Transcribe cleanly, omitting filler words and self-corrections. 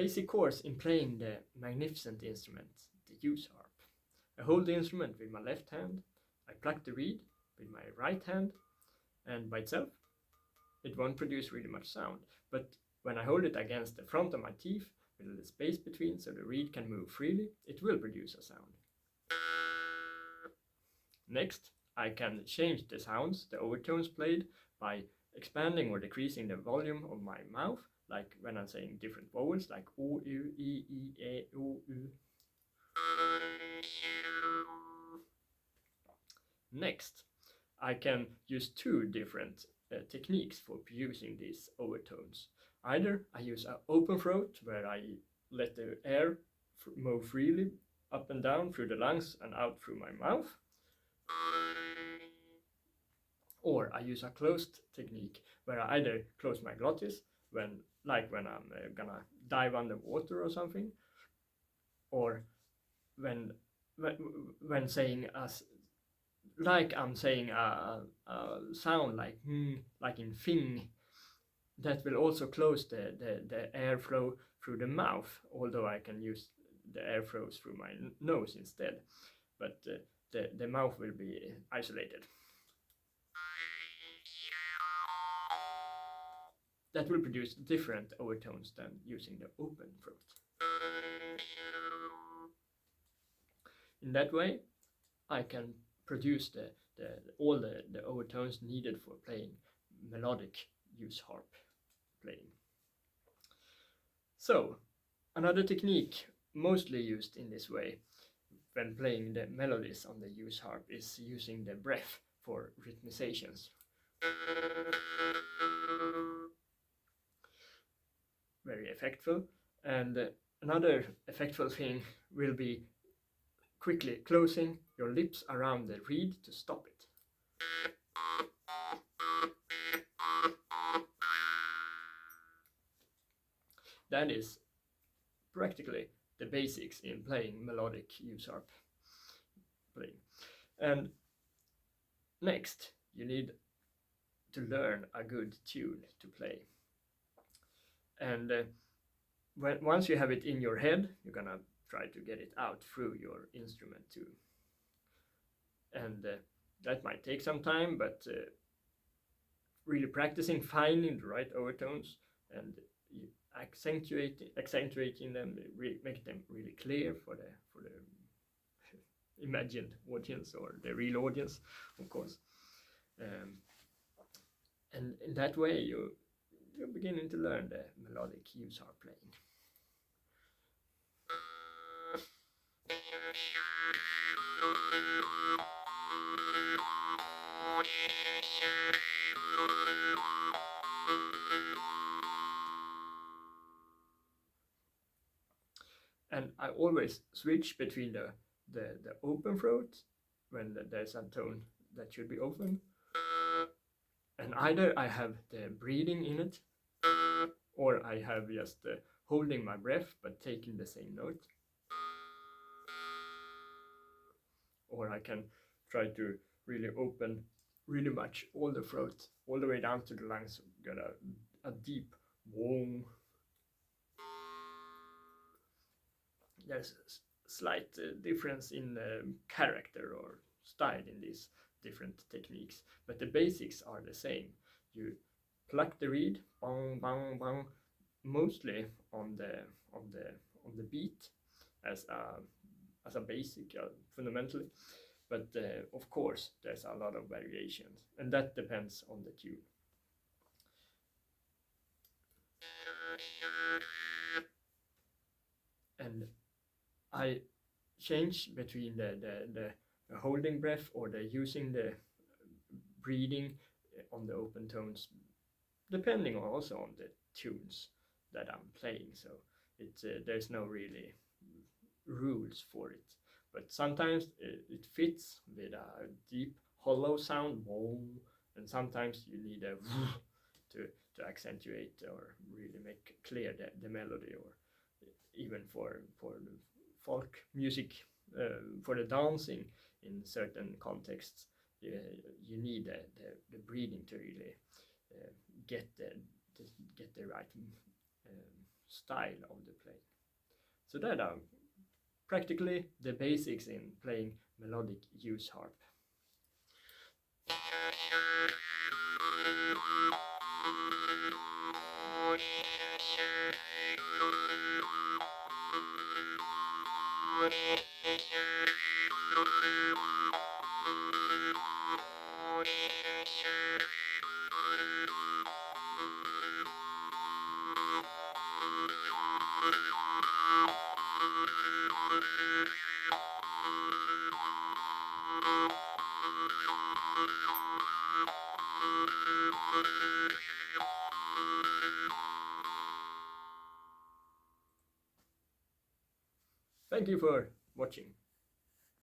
basic course in playing the magnificent instrument, the jewsharp. I hold the instrument with my left hand, I pluck the reed with my right hand, and by itself it won't produce really much sound, but when I hold it against the front of my teeth with a little space between so the reed can move freely, it will produce a sound. Next, I can change the sounds, the overtones played, by expanding or decreasing the volume of my mouth, like when I'm saying different vowels, like O, U, E, E, O, U. Next, I can use two different techniques for producing these overtones. Either I use an open throat, where I let the air move freely up and down through the lungs and out through my mouth. Or I use a closed technique, where I either close my glottis, when I'm gonna dive underwater or something, or when saying like I'm saying a sound like in thing, that will also close the airflow through the mouth, although I can use the airflows through my nose instead, but the mouth will be isolated. That will produce different overtones than using the open throat. In that way, I can produce all the overtones needed for playing melodic jewsharp playing. So, another technique mostly used in this way when playing the melodies on the jewsharp is using the breath for rhythmizations. Very effectful. And another effectful thing will be quickly closing your lips around the reed to stop it. That is practically the basics in playing melodic jewsharp playing. And next, you need to learn a good tune to play. And once you have it in your head, you're gonna try to get it out through your instrument too. And that might take some time, but really practicing finding the right overtones and accentuating them, make them really clear for the imagined audience or the real audience, of course. And in that way, you're beginning to learn the melodic jewsharp playing. And I always switch between the open throat when there's a tone that should be open, and either I have the breathing in it, or I have just holding my breath but taking the same note, or I can try to really open really much all the throat, all the way down to the lungs, get a deep wong. There's a slight difference in character or style in these different techniques, but the basics are the same. You pluck the reed, bang, bang, bang, mostly on the beat as a basic, fundamentally, but of course there's a lot of variations, and that depends on the tune. And I change between the holding breath or the using the breathing on the open tones, depending also on the tunes that I'm playing. So there's no really rules for it, but sometimes it fits with a deep hollow sound, and sometimes you need a to accentuate or really make clear the melody, or even for the folk music, for the dancing in certain contexts, you need the breathing to really get the right style of the playing. So that are practically the basics in playing melodic jewsharp. Thank you for watching.